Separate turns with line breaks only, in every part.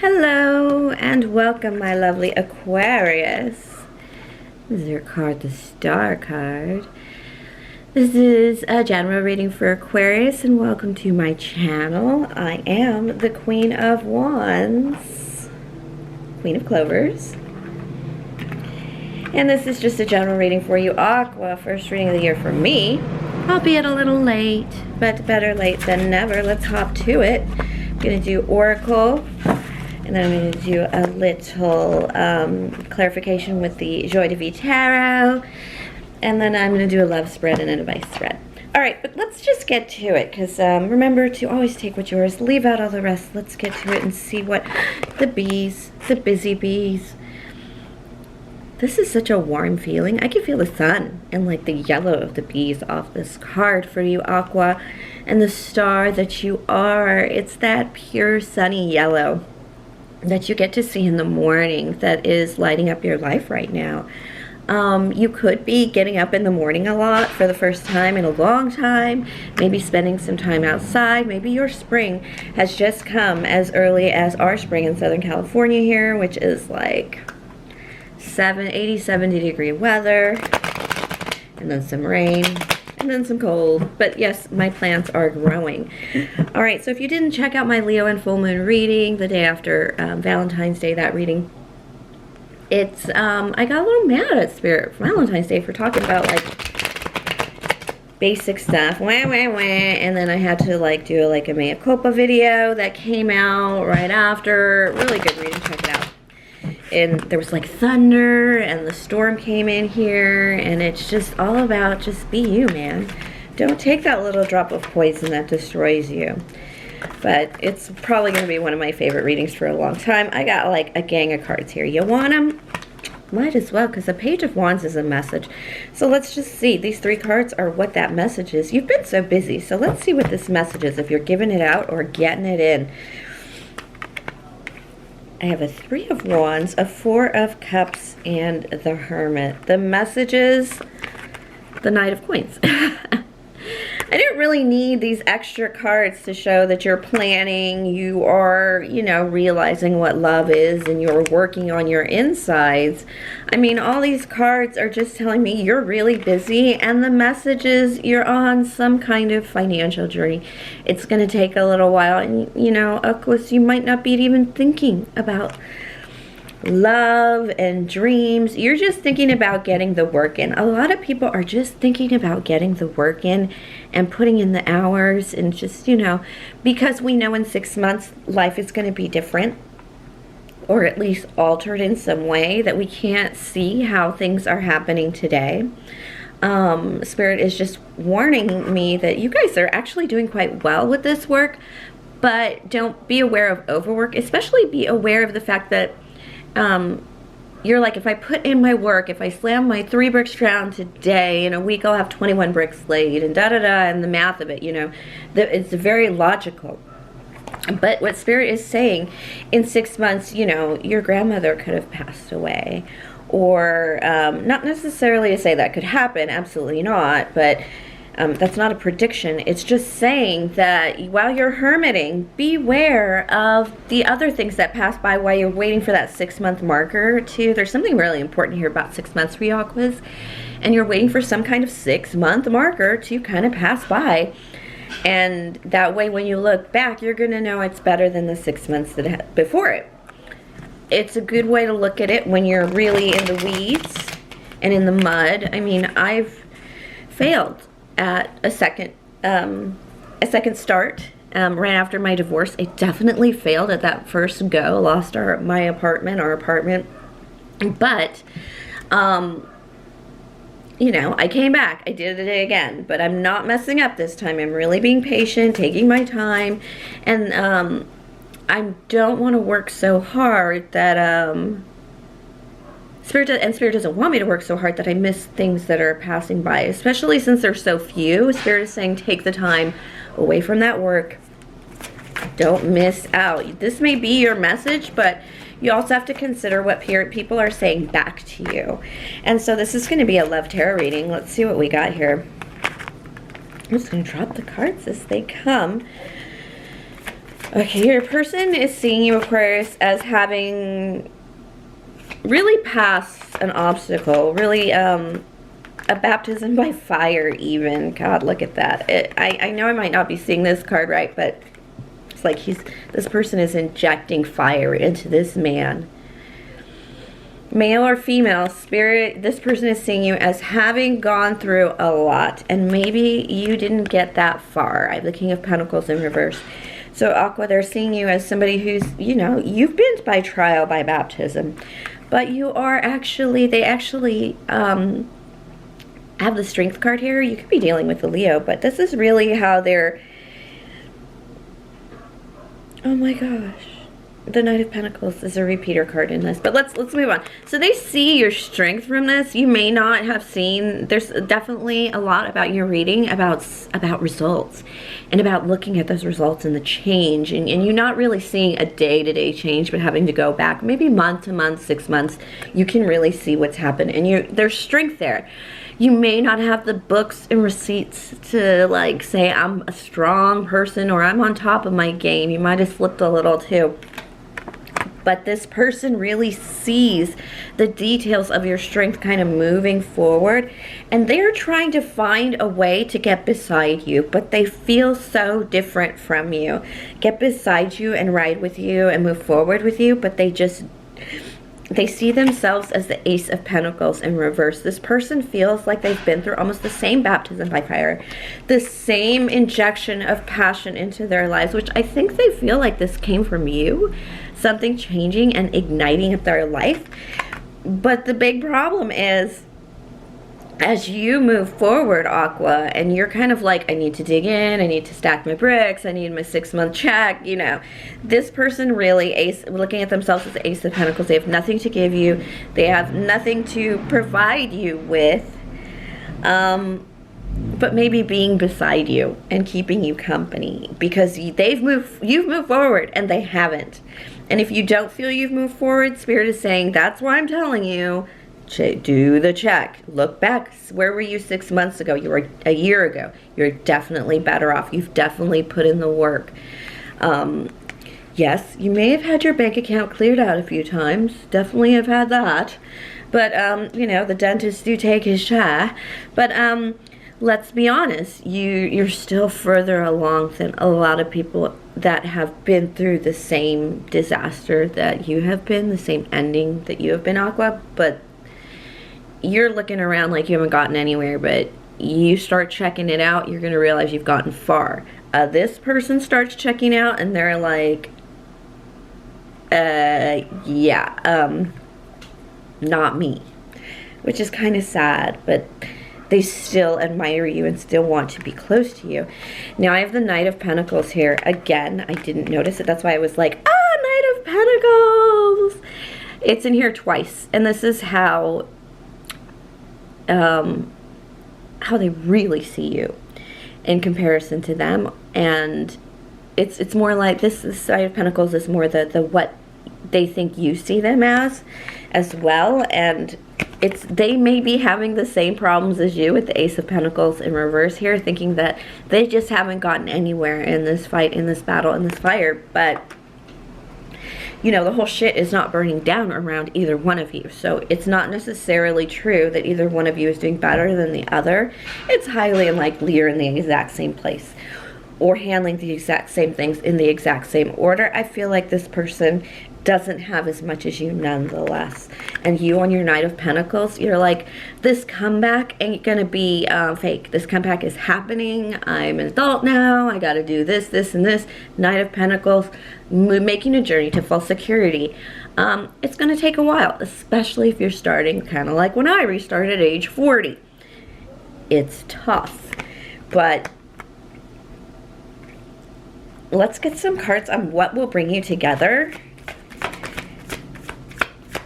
Hello and welcome, my lovely Aquarius. This is your card, the Star card. This is a general reading for Aquarius, and welcome to my channel. I am the Queen of Wands, Queen of Clovers. And this is just a general reading for you, Aqua. First reading of the year for me, albeit a little late, but better late than never. Let's hop to it. I'm going to do Oracle. And then I'm going to do a little clarification with the Joie de Vie Tarot. And then I'm going to do a love spread and an advice spread. Alright, but let's just get to it. Because remember to always take what's yours. Leave out all the rest. Let's get to it and see what the bees, the busy bees. This is such a warm feeling. I can feel the sun and like the yellow of the bees off this card for you, Aqua. And the star that you are. It's that pure sunny yellow that you get to see in the morning that is lighting up your life right now. You could be getting up in the morning a lot for the first time in a long time, maybe spending some time outside. Maybe your spring has just come as early as our spring in Southern California here, which is like 80, 70 degree weather, and then some rain. And then some cold, but yes, my plants are growing. All right, so if you didn't check out my Leo and full moon reading the day after Valentine's Day, that reading, it's I got a little mad at Spirit for Valentine's Day for talking about like basic stuff, and then I had to like do like a mea culpa video that came out right after. Really good reading, check it out. And there was like thunder and the storm came in here, and it's just all about just be you, man. Don't take that little drop of poison that destroys you. But it's probably going to be one of my favorite readings for a long time. I got like a gang of cards here. You want them? Might as well, because the Page of Wands is a message. So let's just see. These three cards are what that message is. You've been so busy, so let's see what this message is, if you're giving it out or getting it in. I have a Three of Wands, a Four of Cups, and the Hermit. The message is the Knight of Coins. I didn't really need these extra cards to show that you're planning, you are, you know, realizing what love is, and you're working on your insides. I mean, all these cards are just telling me you're really busy, and the message is you're on some kind of financial journey. It's going to take a little while, and, you know, of course, you might not be even thinking about love and dreams. You're just thinking about getting the work in. A lot of people are just thinking about getting the work in and putting in the hours, and just, you know, because we know in 6 months life is going to be different, or at least altered in some way that we can't see how things are happening today. Spirit is just warning me that you guys are actually doing quite well with this work, but don't be aware of overwork. Especially be aware of the fact that you're like, if I put in my work, if I slam my 3 bricks down today, in a week I'll have 21 bricks laid, and da-da-da, and the math of it, you know, it's very logical. But what Spirit is saying, in 6 months, you know, your grandmother could have passed away. Or, not necessarily to say that could happen, absolutely not, but that's not a prediction. It's just saying that while you're hermiting, beware of the other things that pass by while you're waiting for that 6-month marker too. There's something really important here about 6 months for you, Aquas, and you're waiting for some kind of 6-month marker to kind of pass by. And that way, when you look back, you're going to know it's better than the 6 months that had before it. It's a good way to look at it when you're really in the weeds and in the mud. I mean, I've failed at a second start right after my divorce. I definitely failed at that first go. Lost our apartment, but you know, I came back. I did it again, but I'm not messing up this time. I'm really being patient, taking my time, and I don't want to work so hard that Spirit doesn't want me to work so hard that I miss things that are passing by, especially since there's so few. Spirit is saying take the time away from that work. Don't miss out. This may be your message, but you also have to consider what people are saying back to you. And so this is going to be a love tarot reading. Let's see what we got here. I'm just going to drop the cards as they come. Okay, your person is seeing you, Aquarius, as having really passed an obstacle, really a baptism by fire even. God, look at that. I know I might not be seeing this card right, but it's like this person is injecting fire into this man. Male or female, spirit, this person is seeing you as having gone through a lot, and maybe you didn't get that far. I have the King of Pentacles in reverse. So Aqua, they're seeing you as somebody who's, you know, you've been by trial, by baptism, but you are actually, they actually have the Strength card here. You could be dealing with the Leo, but this is really how they're, oh my gosh. The Knight of Pentacles is a repeater card in this, but let's move on. So they see your strength from this. You may not have seen, there's definitely a lot about your reading about results and about looking at those results and the change, and you're not really seeing a day-to-day change, but having to go back maybe month to month, 6 months, you can really see what's happened, and there's strength there. You may not have the books and receipts to like say I'm a strong person or I'm on top of my game. You might have slipped a little too. But this person really sees the details of your strength kind of moving forward, and they're trying to find a way to get beside you, but they feel so different from you. Get beside you and ride with you and move forward with you, but they see themselves as the Ace of Pentacles in reverse. This person feels like they've been through almost the same baptism by fire, the same injection of passion into their lives, which I think they feel like this came from you, something changing and igniting up their life. But the big problem is, as you move forward, Aqua, and you're kind of like, I need to dig in, I need to stack my bricks, I need my 6-month check, you know. This person really, looking at themselves as the Ace of Pentacles, they have nothing to give you, they have nothing to provide you with, but maybe being beside you and keeping you company, because you've moved forward and they haven't. And if you don't feel you've moved forward, Spirit is saying, that's why I'm telling you, do the check. Look back. Where were you 6 months ago? You were a year ago. You're definitely better off. You've definitely put in the work. Yes, you may have had your bank account cleared out a few times. Definitely have had that. But, you know, the dentist do take his share. But let's be honest. You're still further along than a lot of people that have been through the same disaster that you have been, the same ending that you have been, Aqua. But you're looking around like you haven't gotten anywhere, but you start checking it out, you're going to realize you've gotten far. This person starts checking out and they're like, yeah, not me. Which is kind of sad, but they still admire you and still want to be close to you. Now I have the Knight of Pentacles here. Again, I didn't notice it. That's why I was like, Knight of Pentacles. It's in here twice. And this is how they really see you in comparison to them. And it's more like this side of Pentacles is more the what they think you see them as well. And they may be having the same problems as you with the Ace of Pentacles in reverse here, thinking that they just haven't gotten anywhere in this fight, in this battle, in this fire. But you know, the whole shit is not burning down around either one of you. So it's not necessarily true that either one of you is doing better than the other. It's highly unlikely you're in the exact same place or handling the exact same things in the exact same order. I feel like this person doesn't have as much as you nonetheless. And you on your Knight of Pentacles, you're like, this comeback ain't gonna be fake. This comeback is happening. I'm an adult now. I gotta do this, this, and this. Knight of Pentacles, making a journey to full security. It's gonna take a while, especially if you're starting kind of like when I restarted at age 40. It's tough, but let's get some cards on what will bring you together.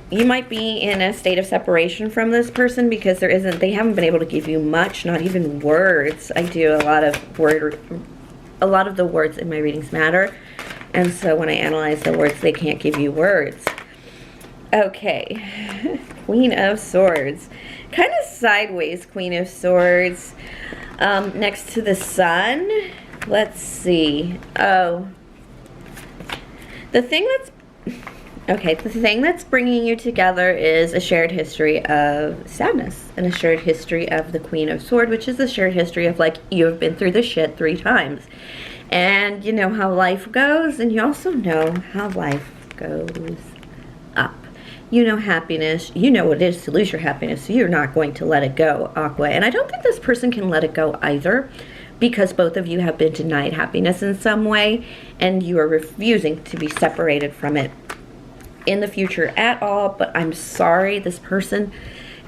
You might be in a state of separation from this person because they haven't been able to give you much, not even words. I do a lot of the words in my readings matter. And so when I analyze the words, they can't give you words. Okay. Queen of Swords. Kind of sideways Queen of Swords. Next to the Sun. Let's see. Oh. The thing that's bringing you together is a shared history of sadness and a shared history of the Queen of Swords, which is a shared history of, like, you have been through the shit 3 times. And you know how life goes, and you also know how life goes up. You know happiness. You know what it is to lose your happiness, so you're not going to let it go, Aqua. And I don't think this person can let it go either, because both of you have been denied happiness in some way, and you are refusing to be separated from it in the future at all. But I'm sorry, this person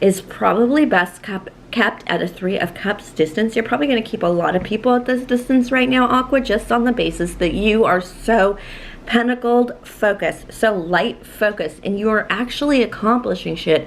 is probably best kept at a 3 of Cups distance. You're probably going to keep a lot of people at this distance right now, Aqua, just on the basis that you are so pentacled focused, so light focused, and you are actually accomplishing shit.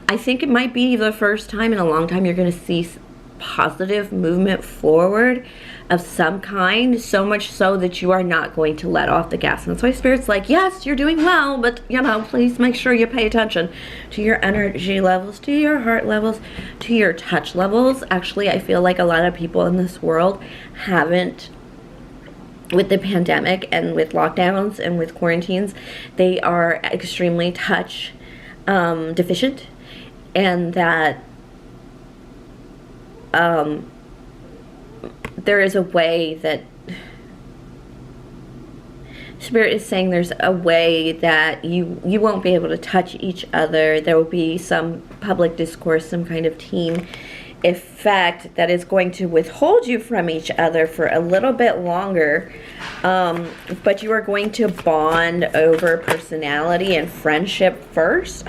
I think it might be the first time in a long time you're going to see positive movement forward of some kind, so much so that you are not going to let off the gas. And that's why Spirit's like, yes, you're doing well, but you know, please make sure you pay attention to your energy levels, to your heart levels, to your touch levels. Actually, I feel like a lot of people in this world haven't, with the pandemic and with lockdowns and with quarantines, they are extremely touch deficient, and that there is a way that Spirit is saying there's a way that you won't be able to touch each other. There will be some public discourse, some kind of team effect that is going to withhold you from each other for a little bit longer, but you are going to bond over personality and friendship first.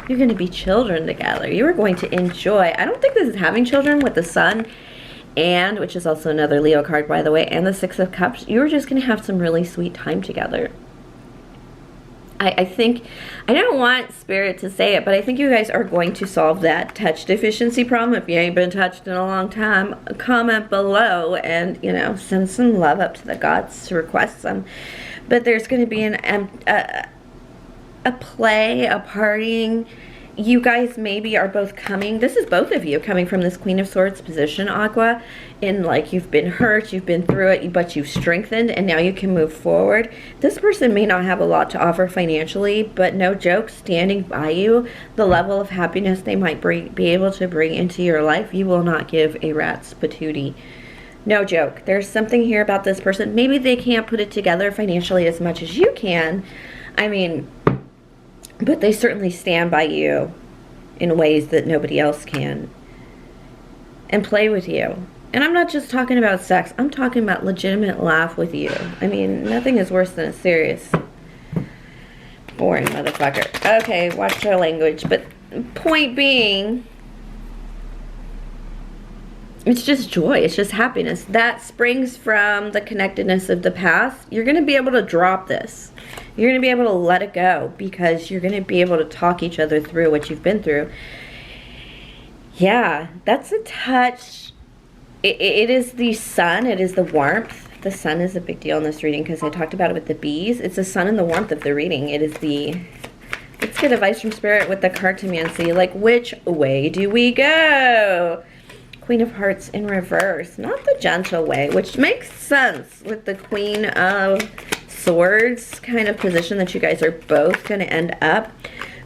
You're going to be children together. You are going to enjoy. I don't think this is having children with the Sun, and which is also another Leo card, by the way, and the 6 of Cups. You're just going to have some really sweet time together. I think, I don't want Spirit to say it, but I think you guys are going to solve that touch deficiency problem. If you ain't been touched in a long time, comment below and, you know, send some love up to the gods to request some. But there's going to be a play, a partying. You guys maybe are both coming, this is both of you coming from this Queen of Swords position, Aqua, in like you've been hurt, you've been through it, but you've strengthened, and now you can move forward. This person may not have a lot to offer financially, but no joke, standing by you, the level of happiness they might be able to bring into your life, you will not give a rat's patootie. No joke. There's something here about this person. Maybe they can't put it together financially as much as you can. I mean, but they certainly stand by you in ways that nobody else can, and play with you. And I'm not just talking about sex. I'm talking about legitimate laugh with you. I mean, nothing is worse than a serious, boring motherfucker. Okay, watch your language. But point being, it's just joy. It's just happiness. That springs from the connectedness of the past. You're going to be able to drop this. You're going to be able to let it go, because you're going to be able to talk each other through what you've been through. Yeah, that's a touch. It is the sun. It is the warmth. The sun is a big deal in this reading, because I talked about it with the bees. It's the sun and the warmth of the reading. It is the... Let's get advice from Spirit with the Cartomancy. Like, which way do we go? Queen of Hearts in reverse. Not the gentle way, which makes sense with the Queen of Swords kind of position that you guys are both going to end up.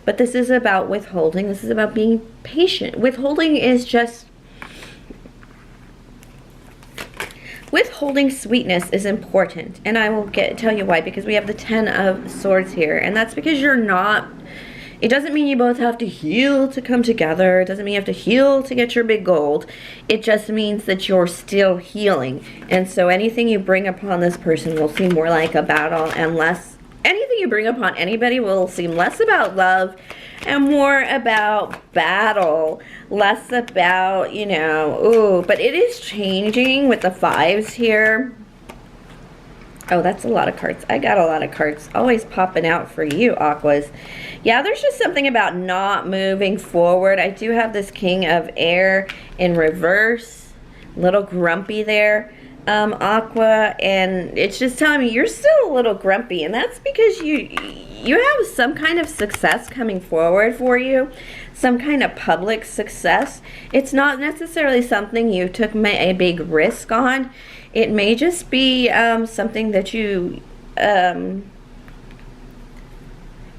But this is about withholding. This is about being patient. Withholding is just... Withholding sweetness is important. And I will tell you why. Because we have the 10 of Swords here. And that's because you're not... It doesn't mean you both have to heal to come together. It doesn't mean you have to heal to get your big gold. It just means that you're still healing. And so anything you bring upon this person will seem more like a battle, and less... Anything you bring upon anybody will seem less about love and more about battle. Less about, you know, ooh. But it is changing with the 5s here. Oh, that's a lot of cards. I got a lot of cards always popping out for you, Aquas. Yeah, there's just something about not moving forward. I do have this King of Air in reverse. A little grumpy there, Aqua. And it's just telling me you're still a little grumpy. And that's because you have some kind of success coming forward for you. Some kind of public success. It's not necessarily something you took a big risk on. It may just be something that you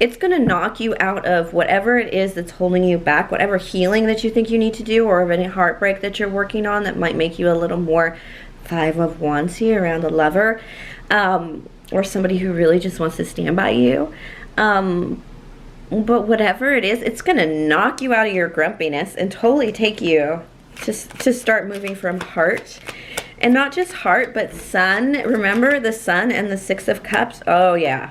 it's going to knock you out of whatever it is that's holding you back, whatever healing that you think you need to do, or any heartbreak that you're working on that might make you a little more Five of Wands here around the lover, or somebody who really just wants to stand by you. But whatever it is, it's going to knock you out of your grumpiness and totally take you to start moving from heart. And not just heart, but sun. Remember the sun and the Six of Cups? Oh, yeah.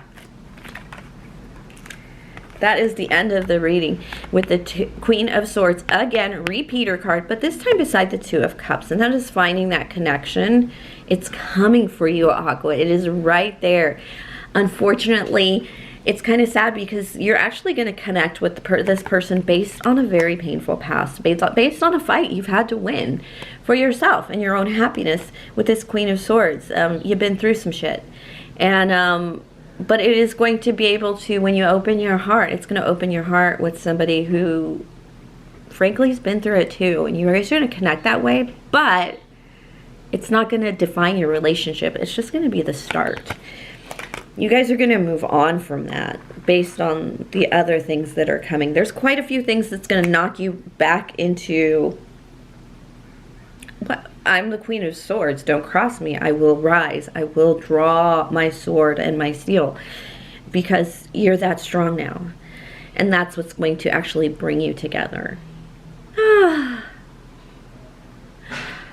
That is the end of the reading with the Queen of Swords. Again, repeater card, but this time beside the Two of Cups. And that is finding that connection. It's coming for you, Aqua. It is right there. Unfortunately, it's kind of sad because you're actually going to connect with this person based on a very painful past, based on a fight you've had to win for yourself and your own happiness with this Queen of Swords. You've been through some shit. And, but it is going to be able to, when you open your heart, it's going to open your heart with somebody who, frankly, has been through it too. And you're guys are going to connect that way, but it's not going to define your relationship. It's just going to be the start. You guys are going to move on from that based on the other things that are coming. There's quite a few things that's going to knock you back into, I'm the Queen of Swords. Don't cross me. I will rise. I will draw my sword and my steel because you're that strong now. And that's what's going to actually bring you together. That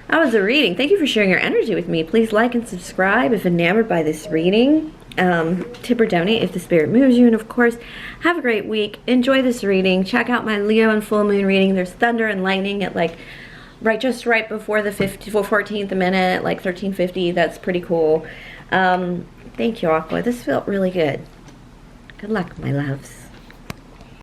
was a reading. Thank you for sharing your energy with me. Please like and subscribe if enamored by this reading. Tip or donate if the spirit moves you. And of course, have a great week. Enjoy this reading. Check out my Leo and full moon reading. There's thunder and lightning at like just right before the 14th minute, like 13:50. That's pretty cool. Thank you, Aqua. This felt really good. Good luck, my loves.